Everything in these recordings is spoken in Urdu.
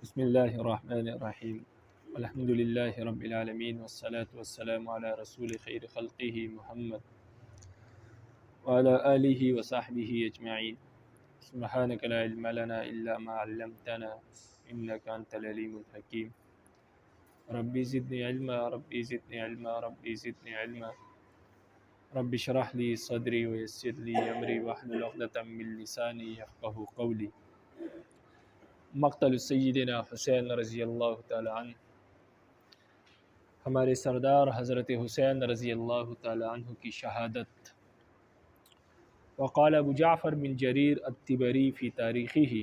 بسم اللہ الرحمن الرحیم الحمد للہ رب العالمین والصلاة والسلام علی رسول خیر خلقہ محمد وعلی آلہ وصحبہ اجمعین سبحانک لا علم لنا الا ما علمتنا انک انت العلیم الحکیم ربی زدنی علما ربی زدنی علما ربی زدنی علما رب اشرح لی صدری ویسر لی امری واحلل عقدۃ من لسانی یفقہوا قولی۔ مقتل سیدنا حسین رضی اللہ تعالی عنہ، ہمارے سردار حضرت حسین رضی اللہ تعالی عنہ کی شہادت۔ وقال ابو جعفر بن جریر الطبری فی تاریخہ،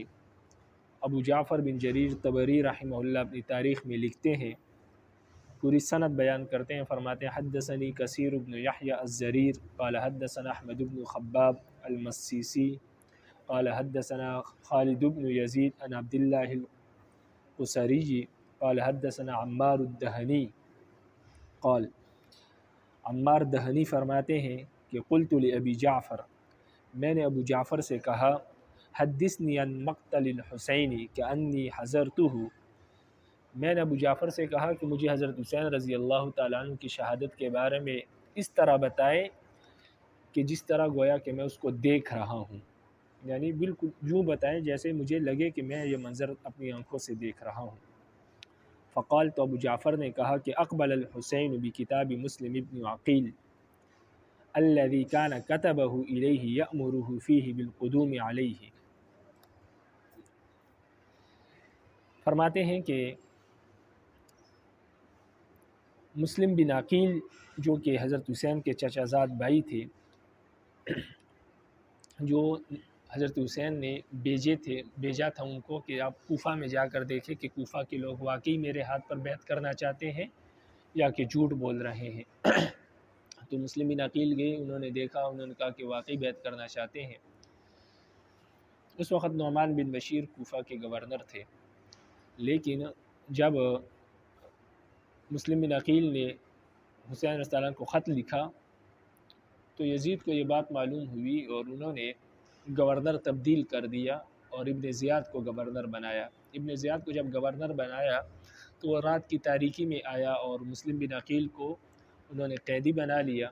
ابو جعفر بن جریر طبری رحمہ اللہ اپنی تاریخ میں لکھتے ہیں، پوری سند بیان کرتے ہیں، فرماتے ہیں حدثنی کثیر بن یحییٰ الزریر قال حدثنا احمد بن خباب المسیسی قال حدثنا خالد بن یزید عن عبد اللہ القسری قال حدثنا عمار الدہنی قال، عمار دہنی فرماتے ہیں کہ قلت لابی جعفر، میں نے ابو جعفر سے کہا، حدثنی عن مقتل الحسین کأنی حضرتہ، میں نے ابو جعفر سے کہا کہ مجھے حضرت حسین رضی اللہ تعالیٰ عنہ کی شہادت کے بارے میں اس طرح بتائیں کہ جس طرح گویا کہ میں اس کو دیکھ رہا ہوں، یعنی بالکل یوں بتائیں جیسے مجھے لگے کہ میں یہ منظر اپنی آنکھوں سے دیکھ رہا ہوں۔ فقال، تو ابو جعفر نے کہا کہ اقبل الحسین بکتاب مسلم ابن عقیل الذي كان كتبه إليه يأمره فيه بالقدوم عليه، فرماتے ہیں کہ مسلم بن عقیل جو کہ حضرت حسین کے چچا زاد بھائی تھے، جو حضرت حسین نے بھیجا تھا ان کو کہ آپ کوفہ میں جا کر دیکھیں کہ کوفہ کے لوگ واقعی میرے ہاتھ پر بیعت کرنا چاہتے ہیں یا کہ جھوٹ بول رہے ہیں۔ تو مسلم بن عقیل گئے، انہوں نے دیکھا، انہوں نے کہا کہ واقعی بیعت کرنا چاہتے ہیں۔ اس وقت نعمان بن بشیر کوفہ کے گورنر تھے، لیکن جب مسلم بن عقیل نے حسین رضی اللہ عنہ کو خط لکھا تو یزید کو یہ بات معلوم ہوئی اور انہوں نے گورنر تبدیل کر دیا اور ابن زیاد کو گورنر بنایا۔ ابن زیاد کو جب گورنر بنایا تو وہ رات کی تاریکی میں آیا اور مسلم بن عقیل کو انہوں نے قیدی بنا لیا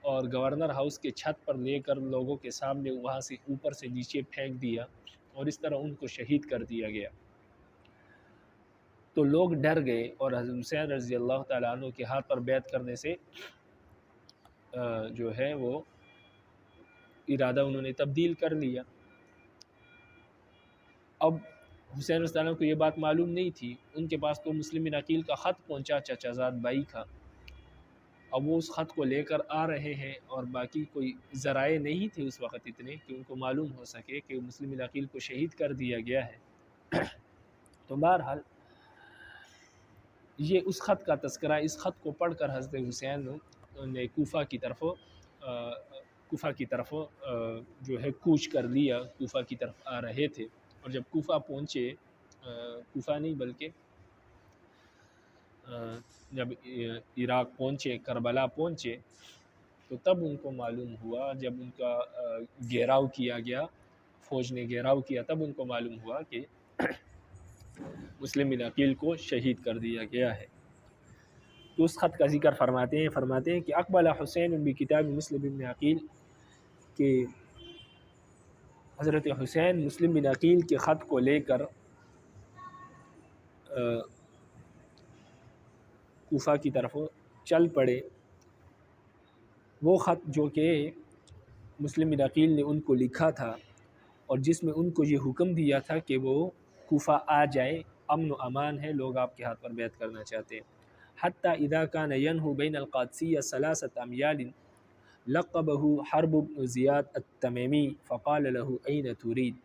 اور گورنر ہاؤس کے چھت پر لے کر لوگوں کے سامنے وہاں سے اوپر سے نیچے پھینک دیا اور اس طرح ان کو شہید کر دیا گیا۔ تو لوگ ڈر گئے اور حضرت حسین رضی اللہ تعالیٰ عنہ کے ہاتھ پر بیعت کرنے سے جو ہے وہ ارادہ انہوں نے تبدیل کر لیا۔ اب حسین رضی اللہ عنہ کو یہ بات معلوم نہیں تھی، ان کے پاس تو مسلم بن عقیل کا خط پہنچا چچا زاد بھائی کا، اب وہ اس خط کو لے کر آ رہے ہیں اور باقی کوئی ذرائع نہیں تھے اس وقت اتنے کہ ان کو معلوم ہو سکے کہ مسلم بن عقیل کو شہید کر دیا گیا ہے۔ تو بہرحال یہ اس خط کا تذکرہ، اس خط کو پڑھ کر حضرت حسین نے کوفہ کی طرف جو ہے کوچ کر لیا، کوفہ کی طرف آ رہے تھے، اور جب کوفہ پہنچے، کوفہ نہیں بلکہ جب عراق پہنچے، کربلا پہنچے، تو تب ان کو معلوم ہوا، جب ان کا گھیراؤ کیا گیا، فوج نے گھیراؤ کیا، تب ان کو معلوم ہوا کہ مسلم بن عقیل کو شہید کر دیا گیا ہے۔ تو اس خط کا ذکر فرماتے ہیں کہ اقبل حسین بکتاب مسلم بن عقیل، کہ حضرت حسین مسلم بن عقیل کے خط کو لے کر کوفہ کی طرف چل پڑے۔ وہ خط جو کہ مسلم بن عقیل نے ان کو لکھا تھا اور جس میں ان کو یہ حکم دیا تھا کہ وہ کوفہ آ جائیں، امن و امان ہے، لوگ آپ کے ہاتھ پر بیعت کرنا چاہتے ہیں۔ حتیٰ اذا کان ینہو بین القادسیہ ثلاثۃ امیال لقبہ حرب بن زیاد التمیمی فقال له این ترید،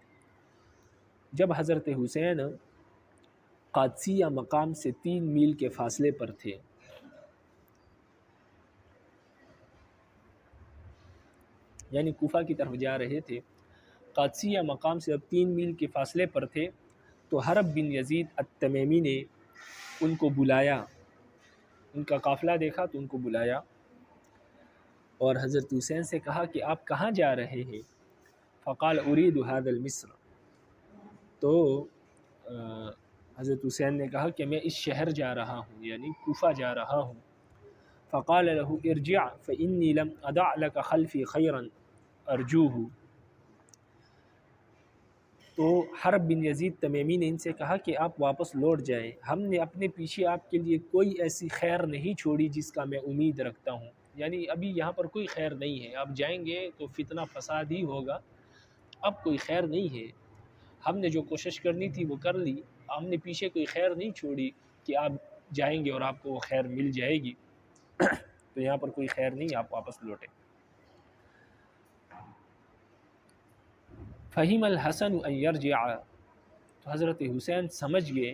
جب حضرت حسین قادسیہ مقام سے 3 میل کے فاصلے پر تھے، یعنی کوفہ کی طرف جا رہے تھے، قادسیہ مقام سے اب 3 میل کے فاصلے پر تھے، تو حرب بن یزید التمیمی نے ان کو بلایا، ان کا قافلہ دیکھا تو ان کو بلایا اور حضرت حسین سے کہا کہ آپ کہاں جا رہے ہیں؟ فقال اريد هذا المصر، تو حضرت حسین نے کہا کہ میں اس شہر جا رہا ہوں، یعنی کوفہ جا رہا ہوں۔ فقال له ارجع فإني لم أدع لك خلفي خيرا أرجوه۔ تو حرب بن یزید تمیمی نے ان سے کہا کہ آپ واپس لوٹ جائیں، ہم نے اپنے پیچھے آپ کے لیے کوئی ایسی خیر نہیں چھوڑی جس کا میں امید رکھتا ہوں، یعنی ابھی یہاں پر کوئی خیر نہیں ہے، آپ جائیں گے تو فتنہ فساد ہی ہوگا، اب کوئی خیر نہیں ہے، ہم نے جو کوشش کرنی تھی وہ کر لی، ہم نے پیچھے کوئی خیر نہیں چھوڑی کہ آپ جائیں گے اور آپ کو وہ خیر مل جائے گی، تو یہاں پر کوئی خیر نہیں، آپ واپس لوٹیں۔ فہم الحسن ان یرجع، تو حضرت حسین سمجھ گئے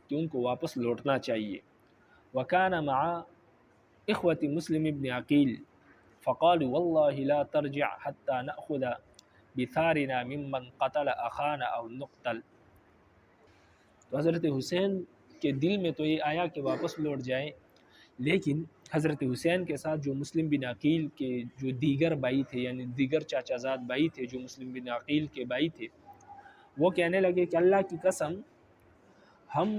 کہ ان کو واپس لوٹنا چاہیے۔ وکان مع اخوت مسلم ابن عقیل فقالوا واللہ لا ترجع حتى نأخذ بثارنا ممن قتل اخانا او نقتل۔ تو حضرت حسین کے دل میں تو یہ آیا کہ واپس لوٹ جائیں، لیکن حضرت حسین کے ساتھ جو مسلم بن عقیل کے جو دیگر بھائی تھے، یعنی دیگر چاچا زاد بھائی تھے جو مسلم بن عقیل کے بھائی تھے، وہ کہنے لگے کہ اللہ کی قسم ہم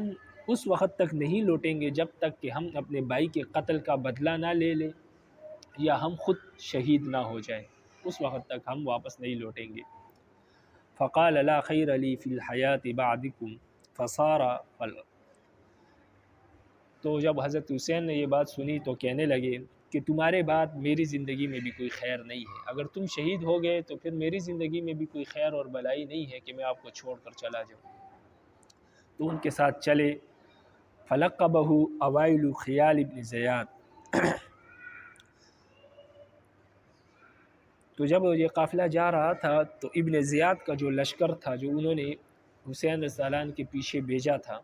اس وقت تک نہیں لوٹیں گے جب تک کہ ہم اپنے بھائی کے قتل کا بدلہ نہ لے لیں یا ہم خود شہید نہ ہو جائیں، اس وقت تک ہم واپس نہیں لوٹیں گے۔ فقال لا خیر لی فی الحیات بعدکم فصار تو جب حضرت حسین نے یہ بات سنی تو کہنے لگے کہ تمہارے بعد میری زندگی میں بھی کوئی خیر نہیں ہے، اگر تم شہید ہو گئے تو پھر میری زندگی میں بھی کوئی خیر اور بلائی نہیں ہے کہ میں آپ کو چھوڑ کر چلا جاؤں۔ تو ان کے ساتھ چلے۔ فلقبہ اوائل خیال ابن زیاد، تو جب یہ قافلہ جا رہا تھا تو ابن زیاد کا جو لشکر تھا جو انہوں نے حسین رضی اللہ عنہ کے پیچھے بھیجا تھا،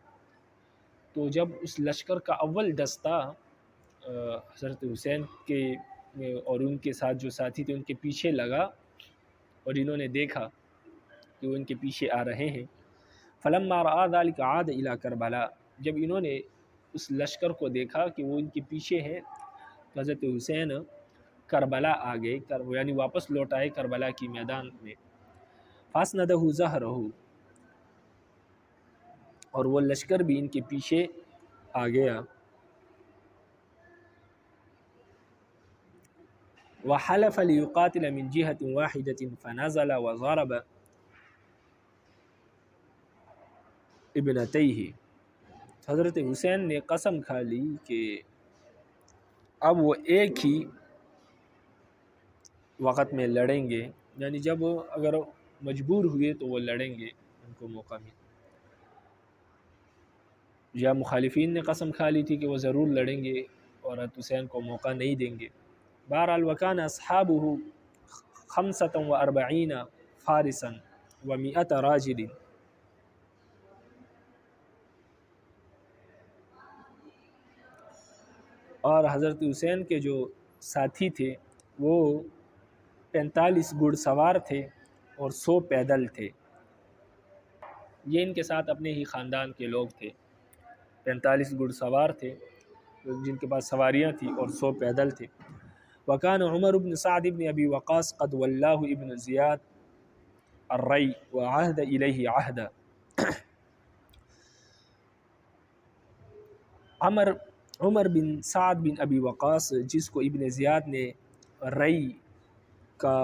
تو جب اس لشکر کا اول دستہ حضرت حسین کے اور ان کے ساتھ جو ساتھی تھے ان کے پیچھے لگا اور انہوں نے دیکھا کہ وہ ان کے پیچھے آ رہے ہیں، فلما رأى ذلك عاد الى کربلا، جب انہوں نے اس لشکر کو دیکھا کہ وہ ان کے پیچھے ہیں تو حضرت حسین کربلا آ گئے، یعنی واپس لوٹ آئے کربلا کی میدان میں۔ فاسندہ ظہرہ، اور وہ لشکر بھی ان کے پیچھے آ گیا۔ وحلف لیقاتل من جہۃ واحدۃ فنزل وضرب ابنتیہ، حضرت حسین نے قسم کھا لی کہ اب وہ ایک ہی وقت میں لڑیں گے، یعنی جب اگر مجبور ہوئے تو وہ لڑیں گے، ان کو موقع مل، یا مخالفین نے قسم کھا لی تھی کہ وہ ضرور لڑیں گے اور حضرت حسین کو موقع نہیں دیں گے۔ بہرحال وکان اصحابہ 45 فارسا و100 راجل، اور حضرت حسین کے جو ساتھی تھے وہ 45 گھڑ سوار تھے اور 100 پیدل تھے، یہ ان کے ساتھ اپنے ہی خاندان کے لوگ تھے، 45 گھڑ سوار تھے جن کے پاس سواریاں تھیں اور 100 پیدل تھے۔ وکان عمر بن سعد بن ابی وقاص قد ولاه ابن زیاد الری وعہد الیہ عہدا، عمر بن سعد بن ابی وقاص جس کو ابن زیاد نے رئی کا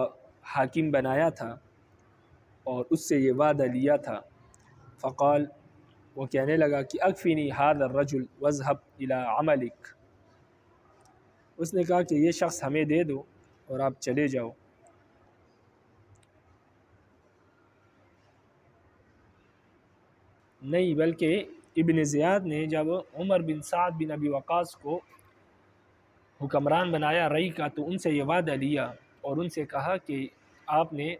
حاکم بنایا تھا اور اس سے یہ وعدہ لیا تھا، فقال، وہ کہنے لگا کہ اکفنی ھذا الرجل واذهب الی عملک، اس نے کہا کہ یہ شخص ہمیں دے دو اور آپ چلے جاؤ۔ نہیں، بلکہ ابن زیاد نے جب عمر بن سعد بن ابی وقاص کو حکمران بنایا رئی کا تو ان سے یہ وعدہ لیا اور ان سے کہا کہ آپ نے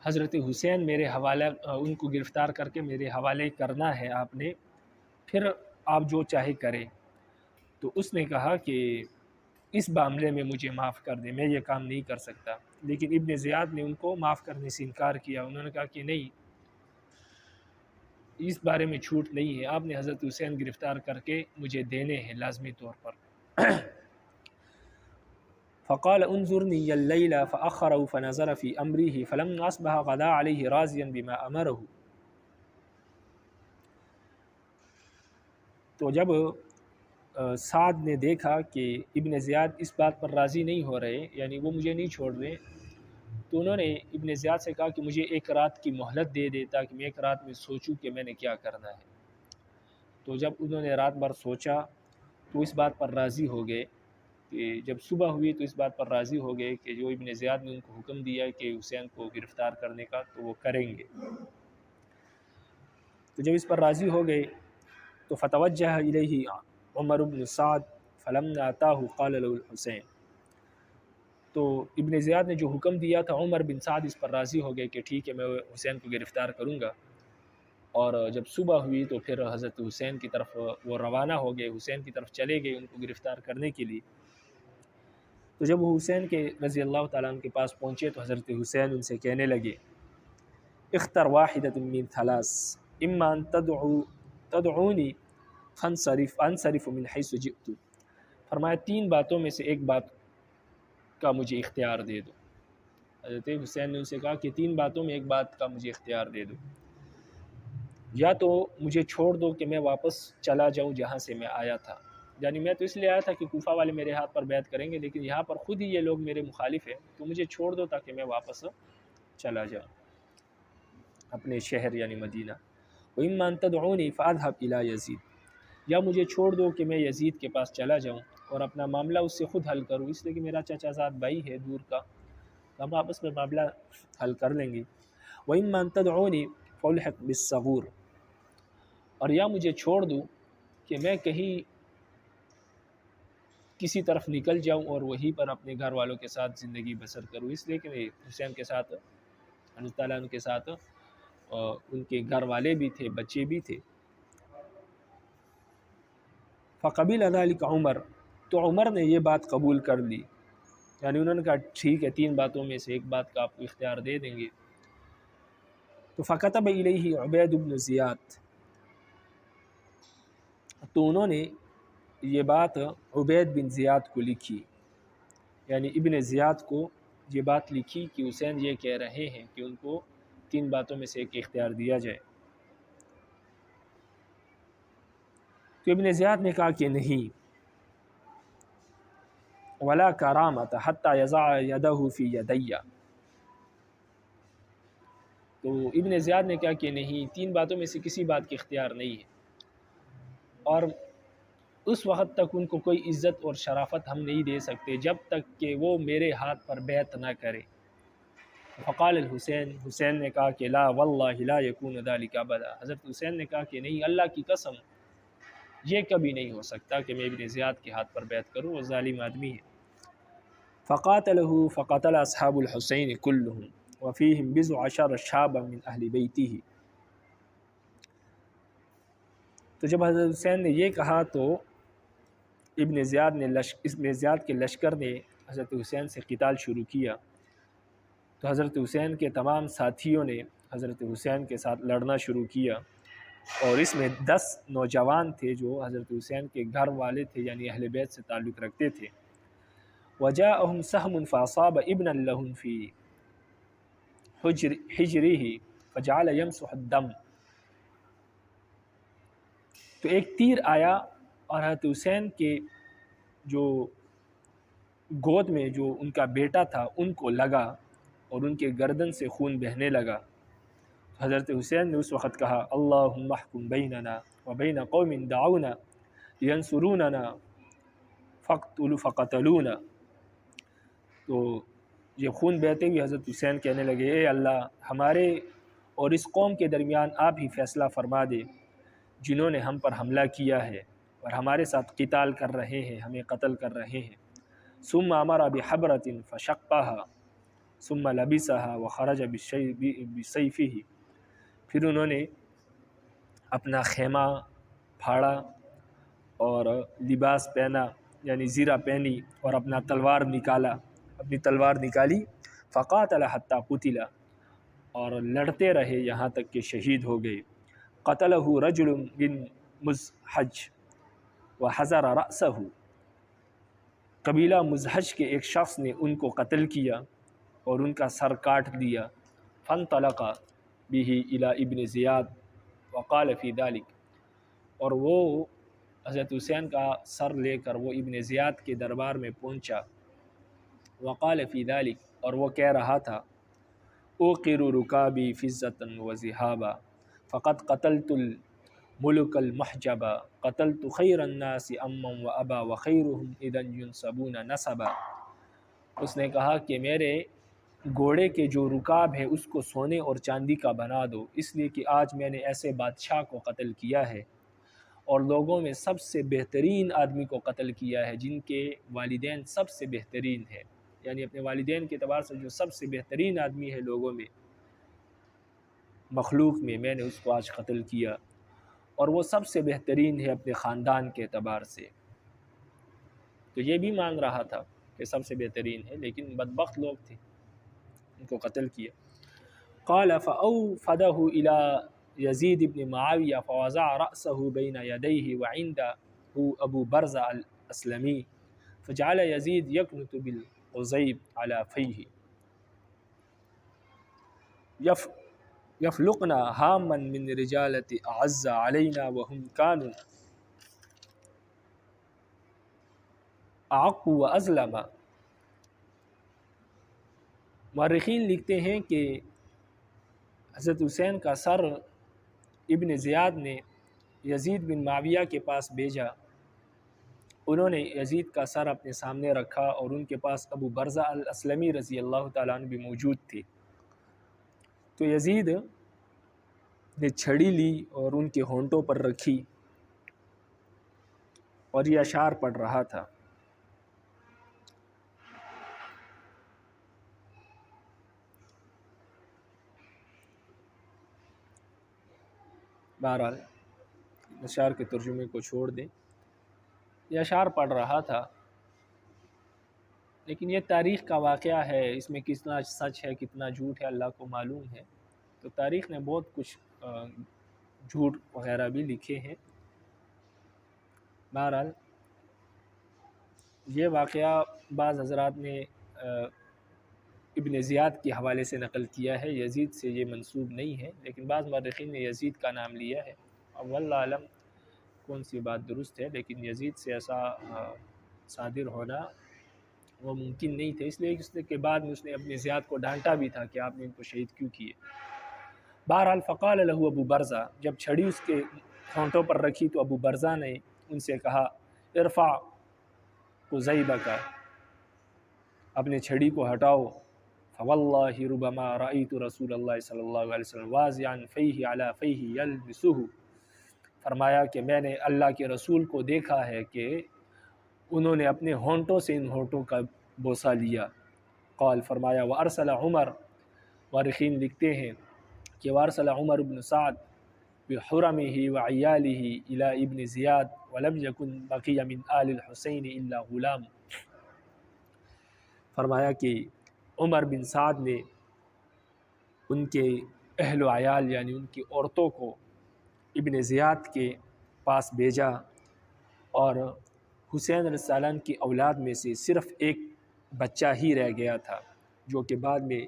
حضرت حسین میرے حوالہ ان کو گرفتار کر کے میرے حوالے کرنا ہے آپ نے، پھر آپ جو چاہے کریں۔ تو اس نے کہا کہ اس معاملے میں مجھے معاف کر دیں، میں یہ کام نہیں کر سکتا، لیکن ابن زیاد نے ان کو معاف کرنے سے انکار کیا، انہوں نے کہا کہ نہیں، اس بارے میں چھوٹ نہیں ہے، آپ نے حضرت حسین گرفتار کر کے مجھے دینے ہیں لازمی طور پر۔ فقال انظرنی اللیل فأخروا فنظر فی امرہ فلما اصبح غدا علیہ راضیا بما امرہ، تو جب سعد نے دیکھا کہ ابن زیاد اس بات پر راضی نہیں ہو رہے، یعنی وہ مجھے نہیں چھوڑ رہے، تو انہوں نے ابن زیاد سے کہا کہ مجھے ایک رات کی مہلت دے دے تاکہ میں ایک رات میں سوچوں کہ میں نے کیا کرنا ہے۔ تو جب انہوں نے رات بھر سوچا تو اس بات پر راضی ہو گئے کہ جب صبح ہوئی تو اس بات پر راضی ہو گئے کہ جو ابن زیاد نے ان کو حکم دیا کہ حسین کو گرفتار کرنے کا تو وہ کریں گے۔ تو جب اس پر راضی ہو گئے تو فتوجہ الیہ عمر بن سعد فلما اتاہ قال له الحسین، تو ابن زیاد نے جو حکم دیا تھا عمر بن سعد اس پر راضی ہو گئے کہ ٹھیک ہے میں حسین کو گرفتار کروں گا۔ اور جب صبح ہوئی تو پھر حضرت حسین کی طرف وہ روانہ ہو گئے، حسین کی طرف چلے گئے ان کو گرفتار کرنے کے لیے۔ تو جب وہ حسین کے رضی اللہ تعالیٰ عنہ کے پاس پہنچے تو حضرت حسین ان سے کہنے لگے اختر واحدۃ من ثلاث اما ان تدعونی فانصرف من حیث جئت، فرمایا تین باتوں میں سے ایک بات کا مجھے اختیار دے دو۔ حضرت حسین نے ان سے کہا کہ تین باتوں میں ایک بات کا مجھے اختیار دے دو، یا تو مجھے چھوڑ دو کہ میں واپس چلا جاؤں جہاں سے میں آیا تھا، یعنی میں تو اس لیے آیا تھا کہ کوفہ والے میرے ہاتھ پر بیعت کریں گے، لیکن یہاں پر خود ہی یہ لوگ میرے مخالف ہیں، تو مجھے چھوڑ دو تاکہ میں واپس چلا جاؤں اپنے شہر یعنی مدینہ۔ وَإِمَّا أَن تَدْعُونِي فَأَذْهَبْ إِلَىٰ يَزِيد، یا مجھے چھوڑ دو کہ میں یزید کے پاس چلا جاؤں اور اپنا معاملہ اس سے خود حل کروں، اس لیے کہ میرا چچا زاد بھائی ہے دور کا، ہم آپس میں معاملہ حل کر لیں گے۔ وَإِمَّا أَن تَدْعُونِي فَأُلْحِقْ بِالصَّغُورِ، اور یا مجھے چھوڑ دو کہ میں کہیں کسی طرف نکل جاؤں اور وہیں پر اپنے گھر والوں کے ساتھ زندگی بسر کروں، اس لیے کہ حسین کے ساتھ اللہ تعالیٰ عنہ کے ساتھ ان کے گھر والے بھی تھے، بچے بھی تھے۔ فقبل ذلك عمر، تو عمر نے یہ بات قبول کر لی، یعنی انہوں نے کہا ٹھیک ہے تین باتوں میں سے ایک بات کا آپ کو اختیار دے دیں گے۔ تو فكتب الیہ عبید بن زیاد، تو انہوں نے یہ بات عبید بن زیاد کو لکھی، یعنی ابن زیاد کو یہ بات لکھی کہ حسین یہ کہہ رہے ہیں کہ ان کو تین باتوں میں سے ایک اختیار دیا جائے۔ تو ابن زیاد نے کہا کہ نہیں، ولا کرامۃ حتی یضع یدہ فی یدی، تو ابن زیاد نے کہا کہ نہیں، تین باتوں میں سے کسی بات کی اختیار نہیں ہے، اور اس وقت تک ان کو کوئی عزت اور شرافت ہم نہیں دے سکتے جب تک کہ وہ میرے ہاتھ پر بیعت نہ کرے۔ فقال الحسین، حسین نے کہا کہ لا واللہ لا یکون ذلک ابدا، حضرت حسین نے کہا کہ نہیں، اللہ کی قسم یہ کبھی نہیں ہو سکتا کہ میں ابن زیاد کے ہاتھ پر بیعت کروں، وہ ظالم آدمی ہے۔ فقاتلہ فقتل اصحاب الحسین کلہم وفیہم بضع عشر شابا من اہل بیتہ، تو جب حضرت حسین نے یہ کہا تو ابن زیاد کے لشکر نے حضرت حسین سے قتال شروع کیا، تو حضرت حسین کے تمام ساتھیوں نے حضرت حسین کے ساتھ لڑنا شروع کیا، اور اس میں 10 نوجوان تھے جو حضرت حسین کے گھر والے تھے، یعنی اہل بیت سے تعلق رکھتے تھے۔ وجاءہم سہم فاصاب ابنا لہم فی حجرہ فجعل یمسح الدم، تو ایک تیر آیا اور حضرت حسین کے جو گود میں جو ان کا بیٹا تھا ان کو لگا اور ان کے گردن سے خون بہنے لگا۔ حضرت حسین نے اس وقت کہا اللہم احکم بیننا وبین قوم دعونا لینصروننا فقتلونا، تو یہ خون بہتے ہوئے حضرت حسین کہنے لگے اے اللہ ہمارے اور اس قوم کے درمیان آپ ہی فیصلہ فرما دے جنہوں نے ہم پر حملہ کیا ہے اور ہمارے ساتھ قتال کر رہے ہیں، ہمیں قتل کر رہے ہیں۔ ثم امر بحبرۃ فشقها ثم لبسها وخرج بسیفہ، پھر انہوں نے اپنا خیمہ پھاڑا اور لباس پہنا یعنی زرہ پہنی اور اپنا اپنی تلوار نکالی، فقاتل حتی قتل، اور لڑتے رہے یہاں تک کہ شہید ہو گئے۔ قتلہ رجل من مزحج وحضر رأسہ، قبیلہ مزحج کے ایک شخص نے ان کو قتل کیا اور ان کا سر کاٹ دیا۔ فانطلق به الى ابن زیاد وقال فی ذلک، اور وہ حضرت حسین کا سر لے کر وہ ابن زیاد کے دربار میں پہنچا۔ وقال فی ذلک، اور وہ کہہ رہا تھا، اوقر رکابی فزة وذهابا فقد قتلت الملك المحجبا قتلت خیر الناس اما وابا وخیرهم اذا ينسبون نسبا۔ اس نے کہا کہ میرے گھوڑے کے جو رکاب ہے اس کو سونے اور چاندی کا بنا دو، اس لیے کہ آج میں نے ایسے بادشاہ کو قتل کیا ہے اور لوگوں میں سب سے بہترین آدمی کو قتل کیا ہے جن کے والدین سب سے بہترین ہے، یعنی اپنے والدین کے اعتبار سے جو سب سے بہترین آدمی ہے لوگوں میں، مخلوق میں نے اس کو آج قتل کیا، اور وہ سب سے بہترین ہے اپنے خاندان کے اعتبار سے۔ تو یہ بھی مان رہا تھا کہ سب سے بہترین ہے، لیکن بدبخت لوگ تھے، ان کو قتل کیا۔ قال فأوفده إلى يزيد بن معاوية فوضع رأسه بين يديه وعنده أبو برزة الأسلمي فجعل يزيد يكنت بالقضيب على فيه يفلقنا هاما من رجالة أعز علينا وهم كانوا أعق وأظلم۔ مورخین لکھتے ہیں کہ حضرت حسین کا سر ابن زیاد نے یزید بن معاویہ کے پاس بھیجا۔ انہوں نے یزید کا سر اپنے سامنے رکھا اور ان کے پاس ابو برزہ الاسلمی رضی اللہ تعالیٰ عنہ بھی موجود تھے۔ تو یزید نے چھڑی لی اور ان کے ہونٹوں پر رکھی اور یہ اشعار پڑھ رہا تھا۔ بہرحال اشعار کے ترجمے کو چھوڑ دیں، یہ اشعار پڑھ رہا تھا، لیکن یہ تاریخ کا واقعہ ہے، اس میں کتنا سچ ہے کتنا جھوٹ ہے اللہ کو معلوم ہے۔ تو تاریخ نے بہت کچھ جھوٹ وغیرہ بھی لکھے ہیں۔ بہرحال یہ واقعہ بعض حضرات نے ابن زیاد کے حوالے سے نقل کیا ہے، یزید سے یہ منسوب نہیں ہے، لیکن بعض مورخین نے یزید کا نام لیا ہے۔ اب واللہ عالم کون سی بات درست ہے، لیکن یزید سے ایسا صادر ہونا وہ ممکن نہیں تھا، اس لیے اس کے بعد میں اس نے اپنے زیاد کو ڈانٹا بھی تھا کہ آپ نے ان کو شہید کیوں کیے۔ بہرحال فقال له ابو برزہ، جب چھڑی اس کے ہونٹوں پر رکھی تو ابو برزہ نے ان سے کہا، ارفع قضیبک، اپنے چھڑی کو ہٹاؤ۔ فواللہ ربما رأیت رسول اللہ صلی اللہ علیہ وسلم واضعا فیہ علی فیہ یلمسہ، فرمایا کہ میں نے اللہ کے رسول کو دیکھا ہے کہ انہوں نے اپنے ہونٹوں سے ان ہونٹوں کا بوسہ لیا۔ قال، فرمایا، وارسل عمر، مورخین لکھتے ہیں کہ وارسل عمر بن سعد بحرمہ وعیالہ الی ابن زیاد ولم یکن بقی من آل الحسین الا غلام، فرمایا کہ عمر بن سعد نے ان کے اہل و عیال یعنی ان کی عورتوں کو ابن زیاد کے پاس بھیجا، اور حسین علیہ السلام کی اولاد میں سے صرف ایک بچہ ہی رہ گیا تھا، جو کہ بعد میں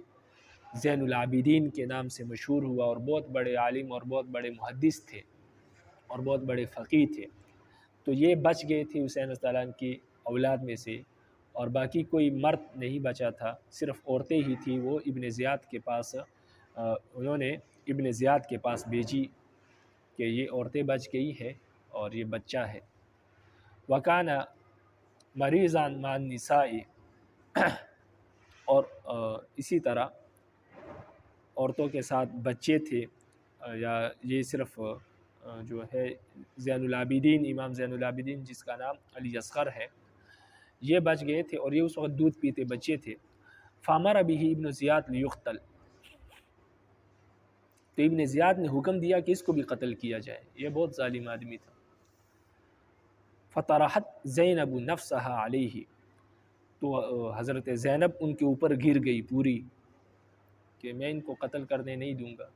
زین العابدین کے نام سے مشہور ہوا اور بہت بڑے عالم اور بہت بڑے محدث تھے اور بہت بڑے فقیہ تھے۔ تو یہ بچ گئے تھے حسین علیہ السلام کی اولاد میں سے، اور باقی کوئی مرد نہیں بچا تھا، صرف عورتیں ہی تھیں۔ وہ ابن زیاد کے پاس انہوں نے ابن زیاد کے پاس بھیجی کہ یہ عورتیں بچ گئی ہے اور یہ بچہ ہے۔ وکان مریضان مع النساء، اور اسی طرح عورتوں کے ساتھ بچے تھے، یا یہ صرف جو ہے زین العابدین، امام زین العابدین جس کا نام علی اصغر ہے، یہ بچ گئے تھے اور یہ اس وقت دودھ پیتے بچے تھے۔ فامر بہ ابن زیاد لیقتل، تو ابن زیاد نے حکم دیا کہ اس کو بھی قتل کیا جائے، یہ بہت ظالم آدمی تھا۔ فطرحت زینب نفسها علیہ، تو حضرت زینب ان کے اوپر گر گئی پوری کہ میں ان کو قتل کرنے نہیں دوں گا،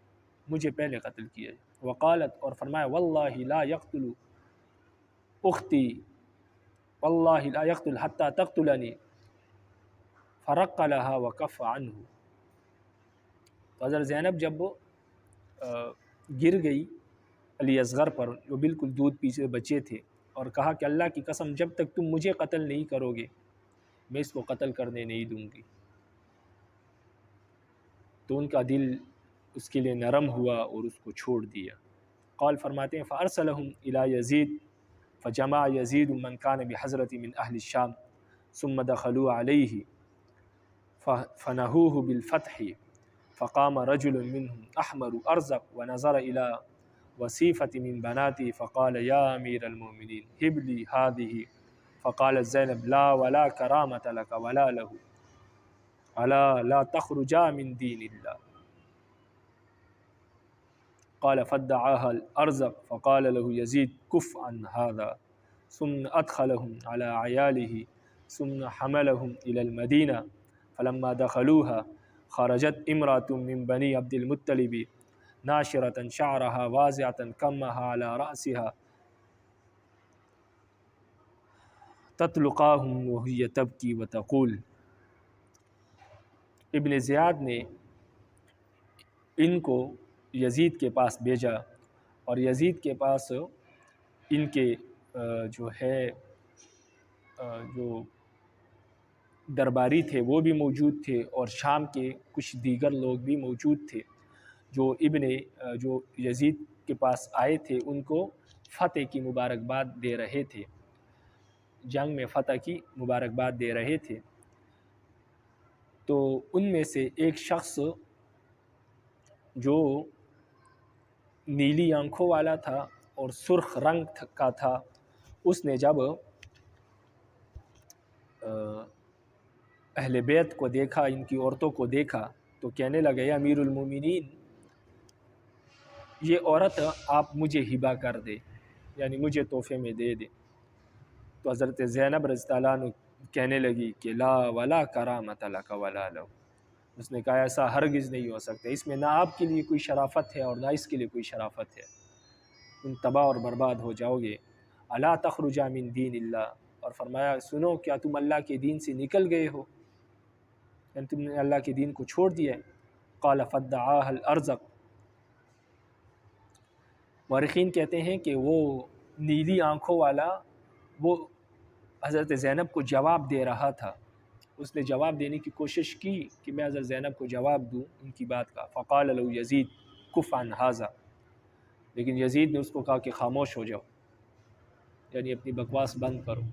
مجھے پہلے قتل کیا جائے۔ وقالت، اور فرمایا، واللہ لا یقتل اختی، واللہ لا یقتل حتی تقتلنی، فرق لها وکف عنہ۔ تو حضرت زینب جب گر گئی علی اصغر پر، جو بالکل دودھ پیتے بچے تھے، اور کہا کہ اللہ کی قسم جب تک تم مجھے قتل نہیں کرو گے میں اس کو قتل کرنے نہیں دوں گی۔ تو ان کا دل اس کے لیے نرم ہوا اور اس کو چھوڑ دیا۔ قال فرماتے ہیں فارسلہم الی یزید فجمع یزید من کان بحضرت من اہل الشام ثم دخلوا علیہ فنہوہ بالفتح فقام رجل منهم احمر ارزق ونظر الى وصیفة من بناتی فقال یا امیر المؤمنین ہب لی هذه فقالت زینب لا ولا کرامۃ لک ولا له الا لا تخرجا من دین اللہ قال فدعاها الارزق فقال له يزيد كف عن هذا ثم ادخلهم على عياله ثم حملهم الى المدینہ فلما دخلوها خرجت امرأة من بني عبد المطلب ناشرة شعرها وازعة كمها على رأسها تطلقاهم وهي تبكي وتقول۔ ابن زیاد نے ان کو یزید کے پاس بھیجا اور یزید کے پاس ان کے جو درباری تھے وہ بھی موجود تھے اور شام کے کچھ دیگر لوگ بھی موجود تھے جو یزید کے پاس آئے تھے، ان کو فتح کی مبارکباد دے رہے تھے، جنگ میں فتح کی مبارکباد دے رہے تھے۔ تو ان میں سے ایک شخص جو نیلی آنکھوں والا تھا اور سرخ رنگ کا تھا، اس نے جب اہل بیت کو دیکھا، ان کی عورتوں کو دیکھا تو کہنے لگا یا امیر المومنین یہ عورت آپ مجھے ہبہ کر دے، یعنی مجھے تحفے میں دے دے۔ تو حضرت زینب رضی اللہ عنہ کہنے لگی کہ لا ولا کرامۃ لک ولا لہ، اس نے کہا ایسا ہرگز نہیں ہو سکتا، اس میں نہ آپ کے لیے کوئی شرافت ہے اور نہ اس کے لیے کوئی شرافت ہے، تم تباہ اور برباد ہو جاؤ گے۔ الا تخرجا من دین اللہ، اور فرمایا سنو کیا تم اللہ کے دین سے نکل گئے ہو، یعنی تم نے اللہ کے دین کو چھوڑ دیا ہے۔ قال فدعاها الارزق، مورخین کہتے ہیں کہ وہ نیلی آنکھوں والا وہ حضرت زینب کو جواب دے رہا تھا، اس نے جواب دینے کی کوشش کی کہ میں حضرت زینب کو جواب دوں ان کی بات کا۔ فقال له یزید کف عن هذا، لیکن یزید نے اس کو کہا کہ خاموش ہو جاؤ، یعنی اپنی بکواس بند کرو،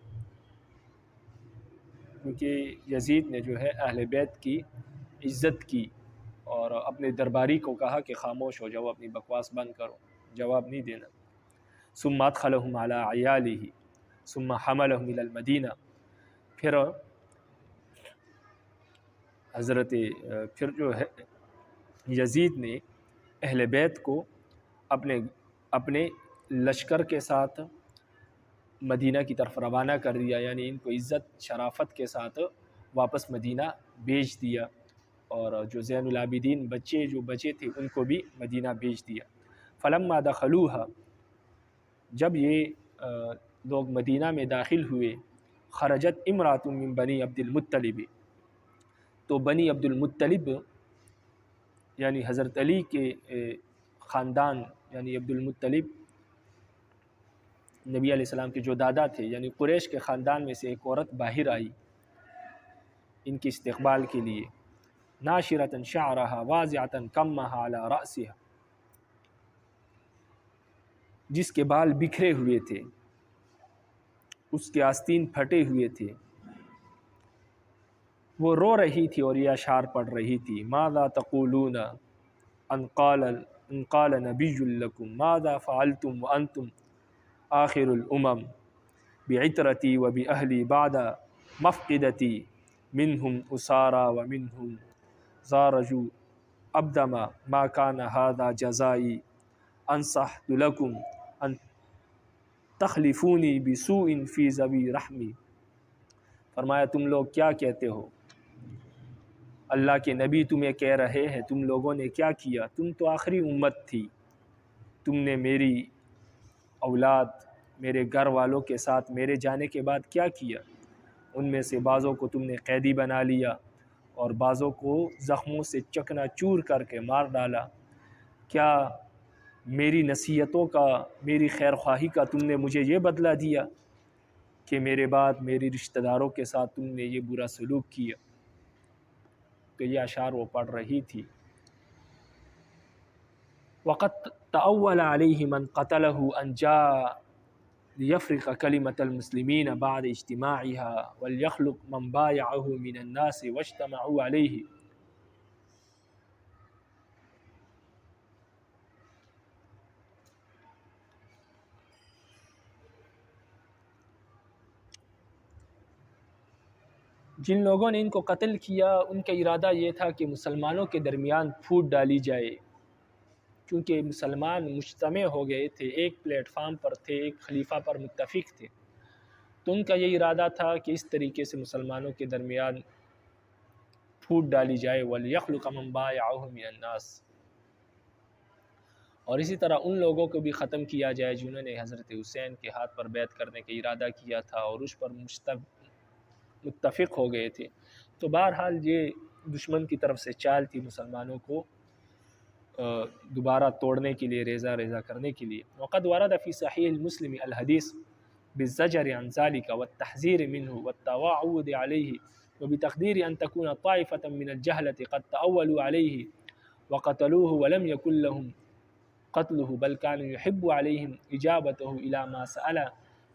کیونکہ یزید نے جو ہے اہل بیت کی عزت کی اور اپنے درباری کو کہا کہ خاموش ہو جاؤ، اپنی بکواس بند کرو، جواب نہیں دینا۔ ثم ادخلهم على عیاله ثم حملهم الى المدینہ، پھر جو ہے یزید نے اہل بیت کو اپنے لشکر کے ساتھ مدینہ کی طرف روانہ کر دیا، یعنی ان کو عزت شرافت کے ساتھ واپس مدینہ بھیج دیا، اور جو زین العابدین جو بچے تھے ان کو بھی مدینہ بھیج دیا۔ فلما دخلوها، جب یہ لوگ مدینہ میں داخل ہوئے، خرجت امرأة من بنی عبد المطلب، تو بنی عبد المطلب یعنی حضرت علی کے خاندان، یعنی عبد المطلب نبی علیہ السلام کے جو دادا تھے، یعنی قریش کے خاندان میں سے ایک عورت باہر آئی ان کے استقبال کے لیے، ناشرة شعرها واضعة كمها على رأسها، جس کے بال بکھرے ہوئے تھے، اس کے آستین پھٹے ہوئے تھے، وہ رو رہی تھی اور یہ اشعار پڑھ رہی تھی۔ ماذا تقولون ان قال نبی لکم ماذا فعلتم وانتم آخر الامم بعطرتی وبأہلی بعد مفقدتی منہم اسارا ومنہم زارجوا ابدما ما کان هذا جزائی انصحت لکم ان تخلفونی بسوء فی ذوی رحمی۔ فرمایا تم لوگ کیا کہتے ہو، اللہ کے نبی تمہیں کہہ رہے ہیں تم لوگوں نے کیا کیا، تم تو آخری امت تھی، تم نے میری اولاد میرے گھر والوں کے ساتھ میرے جانے کے بعد کیا کیا، ان میں سے بعضوں کو تم نے قیدی بنا لیا اور بعضوں کو زخموں سے چکنا چور کر کے مار ڈالا، کیا میری نصیحتوں کا، میری خیر خواہی کا تم نے مجھے یہ بدلہ دیا کہ میرے بعد میری رشتہ داروں کے ساتھ تم نے یہ برا سلوک کیا۔ تو یہ اشعار وہ پڑھ رہی تھی۔ وقت تأول علیہ من قتلہ ان جاء لیفرق کلمۃ المسلمین بعد اجتماعها وليخلق من بايعه من الناس واجتمعوا علیہ۔ جن لوگوں نے ان کو قتل کیا ان کا ارادہ یہ تھا کہ مسلمانوں کے درمیان پھوٹ ڈالی جائے، کیونکہ مسلمان مجتمع ہو گئے تھے، ایک پلیٹ فارم پر تھے، ایک خلیفہ پر متفق تھے، تو ان کا یہ ارادہ تھا کہ اس طریقے سے مسلمانوں کے درمیان پھوٹ ڈالی جائے۔ وَلْيَخْلُقَ مَنْ بَايَعَهُ مِنَ النَّاسِ، اور اسی طرح ان لوگوں کو بھی ختم کیا جائے جنہوں نے حضرت حسین کے ہاتھ پر بیعت کرنے کا ارادہ کیا تھا اور اس پر متفق ہو گئے تھے۔ تو بہرحال یہ دشمن کی طرف سے چال تھی مسلمانوں کو دوبارہ توڑنے کے لیے، ریزہ ریزہ کرنے کے لیے۔ وقد ورد فی صحیح مسلم الحدیث بالزجر عن ذلك والتحذير منه والتوعد عليه وبتقدير أن تكون طائفة من الجهلة قد تأولوا عليه وقتلوه ولم يكن لهم قتله بل كانوا يحب عليهم إجابته إلى ما سأل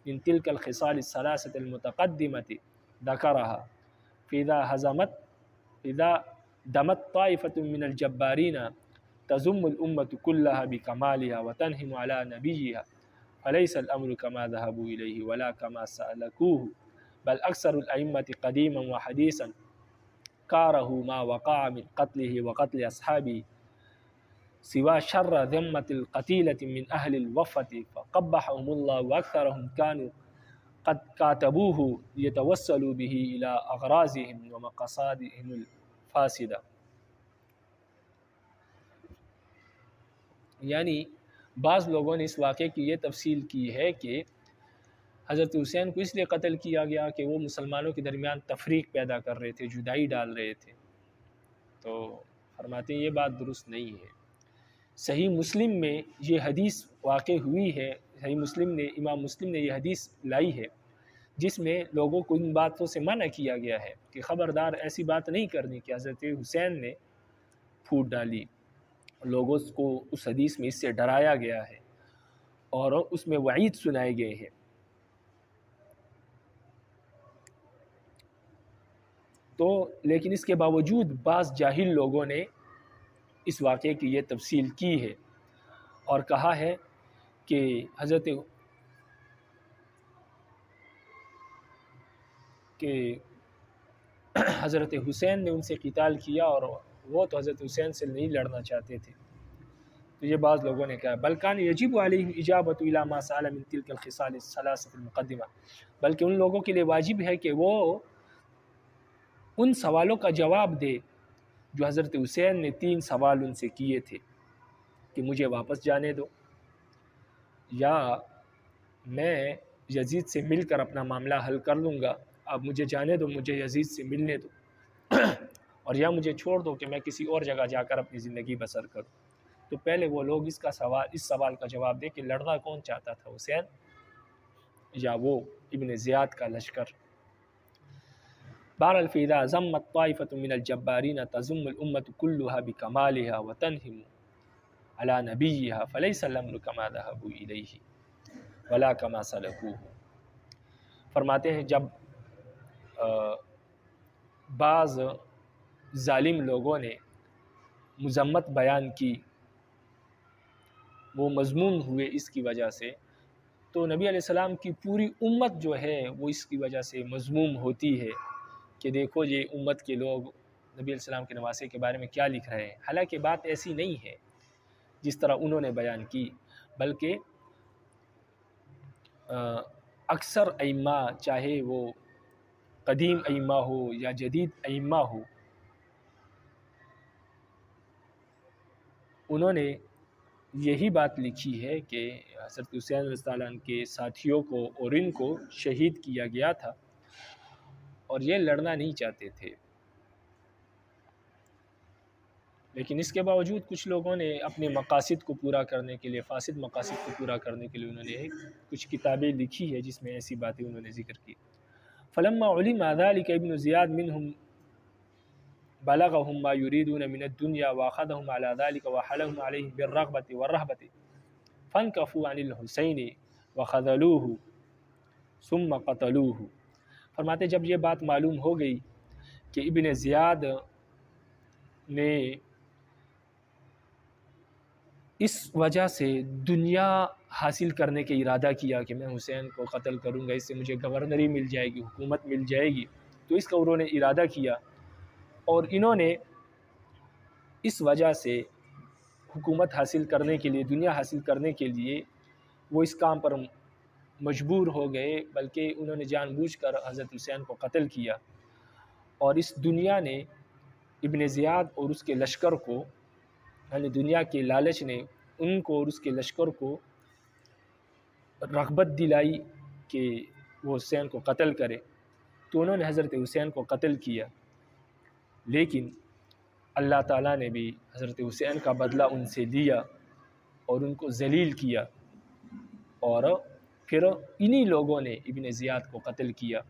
من تلك الخصال الثلاثة المتقدمة ذكرها، فإذا دمت طائفة من الجبارين تزم الأمة كلها بكمالها وتنهم على نبيها فليس الأمر كما ذهبوا إليه ولا كما سألكوه بل أكثر الأئمة قديما وحديثا كاره ما وقع من قتله وقتل أصحابه سوى شر ذمة القتيلة من أهل الوفة فقبحهم الله وأكثرهم كانوا قد كاتبوه ليتوسلوا به إلى أغراضهم ومقاصدهم الفاسدة۔ یعنی بعض لوگوں نے اس واقعے کی یہ تفصیل کی ہے کہ حضرت حسین کو اس لیے قتل کیا گیا کہ وہ مسلمانوں کے درمیان تفریق پیدا کر رہے تھے، جدائی ڈال رہے تھے۔ تو فرماتے ہیں یہ بات درست نہیں ہے۔ صحیح مسلم میں یہ حدیث واقع ہوئی ہے، صحیح مسلم نے، امام مسلم نے یہ حدیث لائی ہے جس میں لوگوں کو ان باتوں سے منع کیا گیا ہے کہ خبردار ایسی بات نہیں کرنی کہ حضرت حسین نے پھوٹ ڈالی۔ لوگوں کو اس حدیث میں اس سے ڈرایا گیا ہے اور اس میں وعید سنائے گئے ہیں۔ تو لیکن اس کے باوجود بعض جاہل لوگوں نے اس واقعے کی یہ تفصیل کی ہے اور کہا ہے کہ حضرت حسین نے ان سے قتال کیا اور وہ تو حضرت حسین سے نہیں لڑنا چاہتے تھے۔ تو یہ بعض لوگوں نے کہا بلکان یجب علیہ اجابت الی ما سأل من تلک الخصال الثلاثة المقدمہ، بلکہ ان لوگوں کے لیے واجب ہے کہ وہ ان سوالوں کا جواب دے جو حضرت حسین نے 3 سوال ان سے کیے تھے کہ مجھے واپس جانے دو، یا میں یزید سے مل کر اپنا معاملہ حل کر لوں گا، اب مجھے جانے دو، مجھے یزید سے ملنے دو، اور یا مجھے چھوڑ دو کہ میں کسی اور جگہ جا کر اپنی زندگی بسر کروں۔ تو پہلے وہ لوگ اس سوال کا جواب دے کہ لڑنا کون چاہتا تھا، حسین یا وہ ابن زیاد کا لشکر۔ بہرحال فإذا ضمت طائفة من الجبارين تزم الأمة كلها بكمالها وتنهم على نبيها فليس الأمر كما ذهبوا إليه ولا كما سلكوه۔ فرماتے ہیں جب بعض ظالم لوگوں نے مذمت بیان کی، وہ مذموم ہوئے اس کی وجہ سے، تو نبی علیہ السلام کی پوری امت جو ہے وہ اس کی وجہ سے مذموم ہوتی ہے کہ دیکھو یہ امت کے لوگ نبی علیہ السلام کے نواسے کے بارے میں کیا لکھ رہے ہیں۔ حالانکہ بات ایسی نہیں ہے جس طرح انہوں نے بیان کی، بلکہ اکثر ائمہ، چاہے وہ قدیم ائمہ ہو یا جدید ائمہ ہو، انہوں نے یہی بات لکھی ہے کہ حضرت حسین رضی اللہ عنہ کے ساتھیوں کو اور ان کو شہید کیا گیا تھا اور یہ لڑنا نہیں چاہتے تھے۔ لیکن اس کے باوجود کچھ لوگوں نے اپنے مقاصد کو پورا کرنے کے لیے، فاسد مقاصد کو پورا کرنے کے لیے انہوں نے کچھ کتابیں لکھی ہے جس میں ایسی باتیں انہوں نے ذکر کی۔ فلما علم ذلك ابن زیاد منهم بلغهم ما يريدون من الدنيا واخذهم على ذلك وحلهم عليه بالرغبة والرهبة فانكفوا عن الحسين وخذلوه ثم قتلوه۔ فرماتے جب یہ بات معلوم ہو گئی کہ ابن زیاد نے اس وجہ سے دنیا حاصل کرنے کے ارادہ کیا کہ میں حسین کو قتل کروں گا، اس سے مجھے گورنری مل جائے گی، حکومت مل جائے گی، تو اس کا انہوں نے ارادہ کیا، اور انہوں نے اس وجہ سے حکومت حاصل کرنے کے لیے، دنیا حاصل کرنے کے لیے وہ اس کام پر مجبور ہو گئے، بلکہ انہوں نے جان بوجھ کر حضرت حسین کو قتل کیا، اور اس دنیا نے ابن زیاد اور اس کے لشکر کو، یعنی دنیا کے لالچ نے ان کو اور اس کے لشکر کو رغبت دلائی کہ وہ حسین کو قتل کرے، تو انہوں نے حضرت حسین کو قتل کیا، لیکن اللہ تعالیٰ نے بھی حضرت حسین کا بدلہ ان سے لیا اور ان کو ذلیل کیا، اور پھر انہی لوگوں نے ابن زیاد کو قتل کیا۔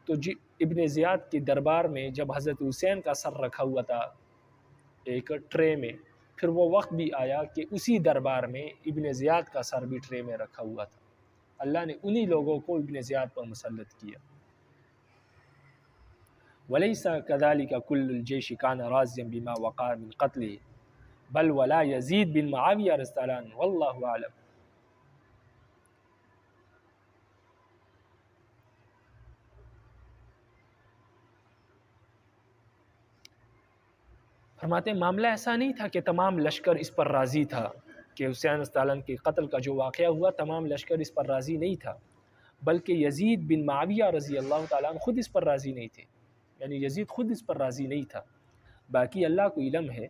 تو ابن زیاد کے دربار میں جب حضرت حسین کا سر رکھا ہوا تھا ایک ٹرے میں، پھر وہ وقت بھی آیا کہ اسی دربار میں ابن زیاد کا سر بھی ٹرے میں رکھا ہوا تھا، اللہ نے انہی لوگوں کو ابن زیاد پر مسلط کیا۔ وَلَيْسَ كَذَلِكَ كُلُّ الْجَيْشِ كَانَ رَاضِيًا بِمَا وَقَعَ مِنْ قَتْلِهِ بَلْ وَلَا يَزِيدُ بن معاویہ رضی اللہ عنہ واللہ اعلم۔ فرماتے ہیں معاملہ ایسا نہیں تھا کہ تمام لشکر اس پر راضی تھا کہ حسین رضی اللہ عنہ کے قتل کا جو واقعہ ہوا تمام لشکر اس پر راضی نہیں تھا، بلکہ یزید بن معاویہ رضی اللہ تعالیٰ عنہ خود اس پر راضی نہیں تھے، یعنی یزید خود اس پر راضی نہیں تھا، باقی اللہ کو علم ہے۔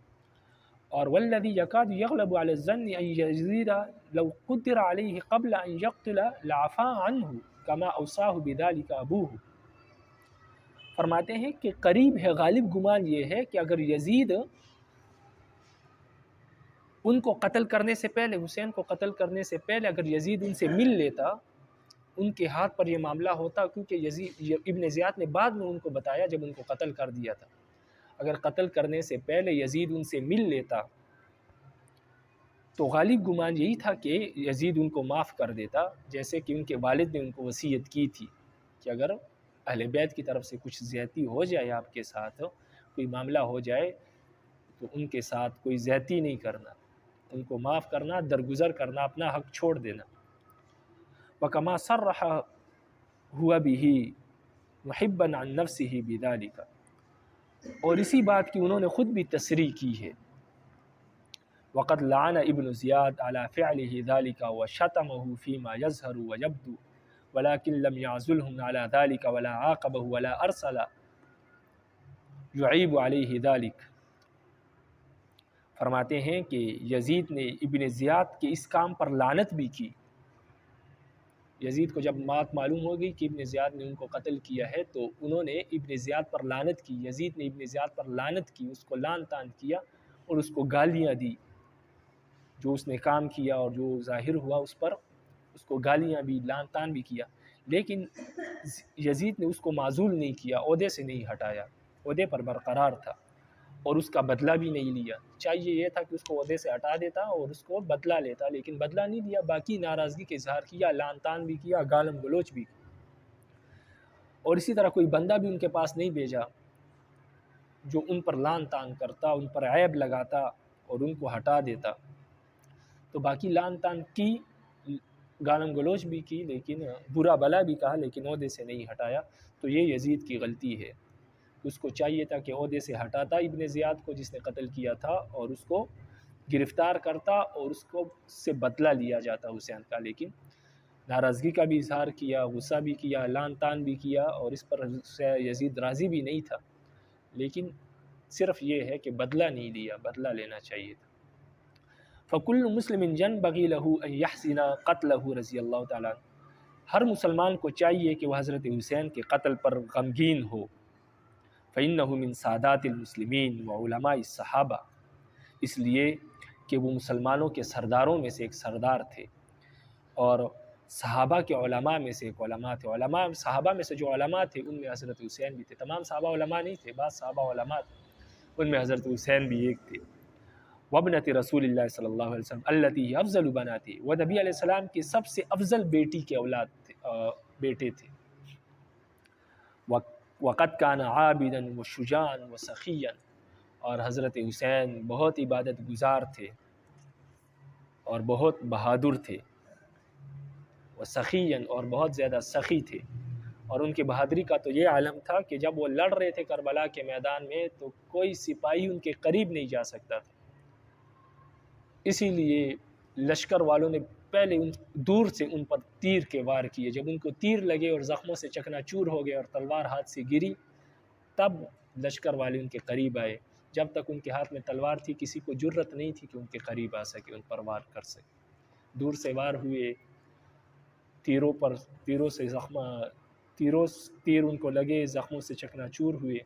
اور والذی یکاد یغلب علی الظن ان یزید لو قدر علیہ قبل ان یقتل لعفا عنہ کما اوصاہ بذلک ابوہ۔ فرماتے ہیں کہ قریب ہے، غالب گمان یہ ہے کہ اگر یزید ان کو قتل کرنے سے پہلے، حسین کو قتل کرنے سے پہلے اگر یزید ان سے مل لیتا، ان کے ہاتھ پر یہ معاملہ ہوتا، کیونکہ ابن زیاد نے بعد میں ان کو بتایا جب ان کو قتل کر دیا تھا، اگر قتل کرنے سے پہلے یزید ان سے مل لیتا تو غالب گمان یہی تھا کہ یزید ان کو معاف کر دیتا، جیسے کہ ان کے والد نے ان کو وصیت کی تھی کہ اگر اہل بیت کی طرف سے کچھ زیادتی ہو جائے، آپ کے ساتھ کوئی معاملہ ہو جائے تو ان کے ساتھ کوئی زیادتی نہیں کرنا، ان کو معاف کرنا، درگزر کرنا، اپنا حق چھوڑ دینا۔ وَكَمَا صَرَّحَ هُوَ بِهِ مُحِبًّا عَن نَفْسِهِ بِذَلِكَ، اور اسی بات کی انہوں نے خود بھی تصریح کی ہے۔ وَقَدْ لَعَنَ ابن زیاد عَلَى فِعْلِهِ ذَلِكَ وَشَتَمَهُ فِيمَا يَظْهَرُ وَيَبْدُو وَلَكِنْ لَمْ يَعْزُلْهُمْ عَلَى ذَلِكَ وَلَا عَاقَبَهُ وَلَا أَرْسَلَ يُعِيبُ عَلَيْهِ ذَلِكَ۔ فرماتے ہیں کہ یزید نے ابن زیاد کے اس کام پر لعنت بھی کی۔ یزید کو جب بات معلوم ہو گئی کہ ابن زیاد نے ان کو قتل کیا ہے تو انہوں نے ابن زیاد پر لعنت کی، یزید نے ابن زیاد پر لعنت کی، اس کو لعن طعن کیا اور اس کو گالیاں دی، جو اس نے کام کیا اور جو ظاہر ہوا اس پر اس کو گالیاں بھی، لعن طعن بھی کیا، لیکن یزید نے اس کو معزول نہیں کیا، عہدے سے نہیں ہٹایا، عہدے پر برقرار تھا اور اس کا بدلہ بھی نہیں لیا۔ چاہیے یہ تھا کہ اس کو عہدے سے ہٹا دیتا اور اس کو بدلہ لیتا، لیکن بدلہ نہیں لیا، باقی ناراضگی کا اظہار کیا، لعن طعن بھی کیا، گالم گلوچ بھی کیا، اور اسی طرح کوئی بندہ بھی ان کے پاس نہیں بھیجا جو ان پر لعن طعن کرتا، ان پر عیب لگاتا اور ان کو ہٹا دیتا۔ تو باقی لعن طعن کی، گالم گلوچ بھی کی، لیکن برا بلا بھی کہا، لیکن عہدے سے نہیں ہٹایا، تو یہ یزید کی غلطی ہے۔ اس کو چاہیے تھا کہ عہدے سے ہٹاتا ابن زیاد کو جس نے قتل کیا تھا، اور اس کو گرفتار کرتا اور اس کو سے بدلہ لیا جاتا حسین کا، لیکن ناراضگی کا بھی اظہار کیا، غصہ بھی کیا، لعن طعن بھی کیا، اور اس پر یزید راضی بھی نہیں تھا، لیکن صرف یہ ہے کہ بدلہ نہیں لیا، بدلہ لینا چاہیے تھا۔ فَكُلُّ مُسْلِمٍ يَنبَغِي لَهُ أَن يَحْسِنَ قَتْلَهُ رضی اللہ تعالیٰ عنہ، ہر مسلمان کو چاہیے کہ وہ حضرت حسین کے قتل پر غمگین ہو۔ فَإِنَّهُ مِن سَادَاتِ الْمُسْلِمِينَ وَعُلَمَاءِ الصَّحَابَہ، اس لیے کہ وہ مسلمانوں کے سرداروں میں سے ایک سردار تھے، اور صحابہ کے علماء میں سے ایک علماء تھے۔ علماء صحابہ میں سے جو علماء تھے ان میں حضرت حسین بھی تھے، تمام صحابہ علماء نہیں تھے، بعض صحابہ علماء تھے، ان میں حضرت حسین بھی ایک تھے۔ وابنت رسول اللہ صلی اللہ علیہ وسلم التی افضل بناتی، وہ نبی علیہ السلام کی سب سے افضل بیٹی کے اولاد تھے، بیٹے تھے۔ وقد کان عابدا وشجاعا وسخیا، اور حضرت حسین بہت عبادت گزار تھے اور بہت بہادر تھے، وسخیا، اور بہت زیادہ سخی تھے۔ اور ان کی بہادری کا تو یہ عالم تھا کہ جب وہ لڑ رہے تھے کربلا کے میدان میں تو کوئی سپاہی ان کے قریب نہیں جا سکتا تھا، اسی لیے لشکر والوں نے پہلے دور سے ان پر تیر کے وار کیے۔ جب ان کو تیر لگے اور زخموں سے چکنا چور ہو گئے اور تلوار ہاتھ سے گری، تب لشکر والے ان کے قریب آئے۔ جب تک ان کے ہاتھ میں تلوار تھی کسی کو جرت نہیں تھی کہ ان کے قریب آ سکے، ان پر وار کر سکے۔ دور سے وار ہوئے، تیروں سے تیر ان کو لگے، زخموں سے چکنا چور ہوئے۔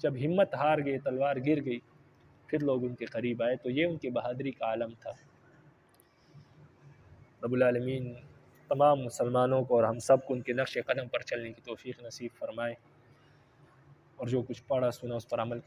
جب ہمت ہار گئے، تلوار گر گئی، پھر لوگ ان کے قریب آئے۔ تو یہ ان کی بہادری کا عالم تھا۔ رب العالمین تمام مسلمانوں کو اور ہم سب کو ان کے نقش قدم پر چلنے کی توفیق نصیب فرمائے، اور جو کچھ پڑھا سنا اس پر عمل